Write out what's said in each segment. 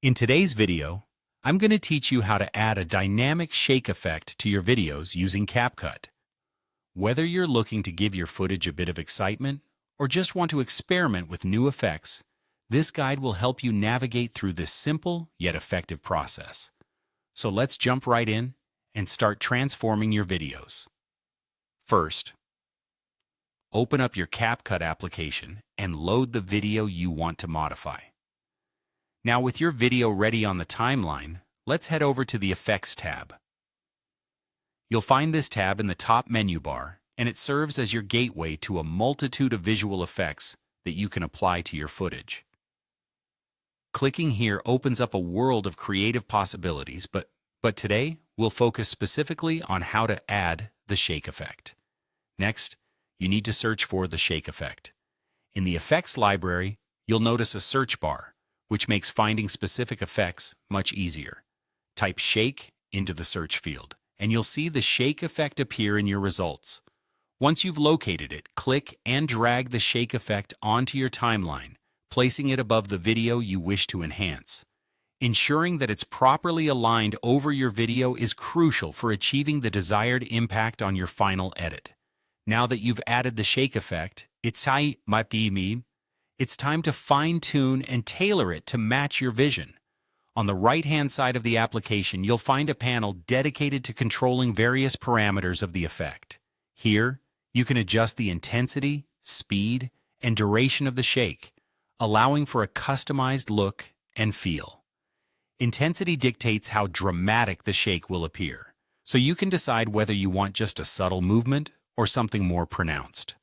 In today's video, I'm going to teach you how to add a dynamic shake effect to your videos using CapCut. Whether you're looking to give your footage a bit of excitement or just want to experiment with new effects, this guide will help you navigate through this simple yet effective process. So let's jump right in and start transforming your videos. First, open up your CapCut application and load the video you want to modify. Now with your video ready on the timeline, let's head over to the Effects tab. You'll find this tab in the top menu bar, and it serves as your gateway to a multitude of visual effects that you can apply to your footage. Clicking here opens up a world of creative possibilities, but today we'll focus specifically on how to add the shake effect. Next, you need to search for the shake effect. In the Effects library, you'll notice a search bar, which makes finding specific effects much easier. Type shake into the search field, and you'll see the shake effect appear in your results. Once you've located it, click and drag the shake effect onto your timeline, placing it above the video you wish to enhance. Ensuring that it's properly aligned over your video is crucial for achieving the desired impact on your final edit. Now that you've added the shake effect, it's time to fine-tune and tailor it to match your vision. On the right-hand side of the application, you'll find a panel dedicated to controlling various parameters of the effect. Here, you can adjust the intensity, speed, and duration of the shake, allowing for a customized look and feel. Intensity dictates how dramatic the shake will appear, so you can decide whether you want just a subtle movement or something more pronounced.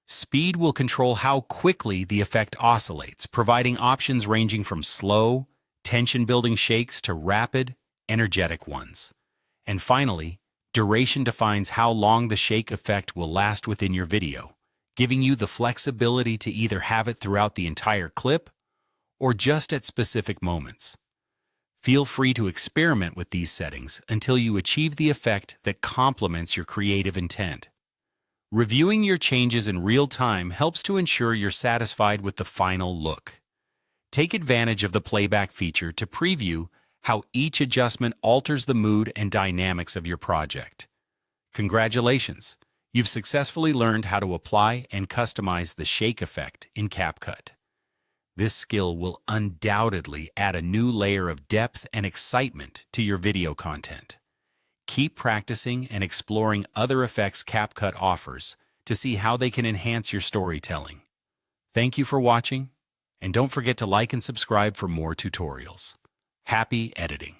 Speed will control how quickly the effect oscillates, providing options ranging from slow, tension-building shakes to rapid, energetic ones. And finally, duration defines how long the shake effect will last within your video, giving you the flexibility to either have it throughout the entire clip or just at specific moments. Feel free to experiment with these settings until you achieve the effect that complements your creative intent. Reviewing your changes in real time helps to ensure you're satisfied with the final look. Take advantage of the playback feature to preview how each adjustment alters the mood and dynamics of your project. Congratulations! You've successfully learned how to apply and customize the shake effect in CapCut. This skill will undoubtedly add a new layer of depth and excitement to your video content. Keep practicing and exploring other effects CapCut offers to see how they can enhance your storytelling. Thank you for watching, and don't forget to like and subscribe for more tutorials. Happy editing!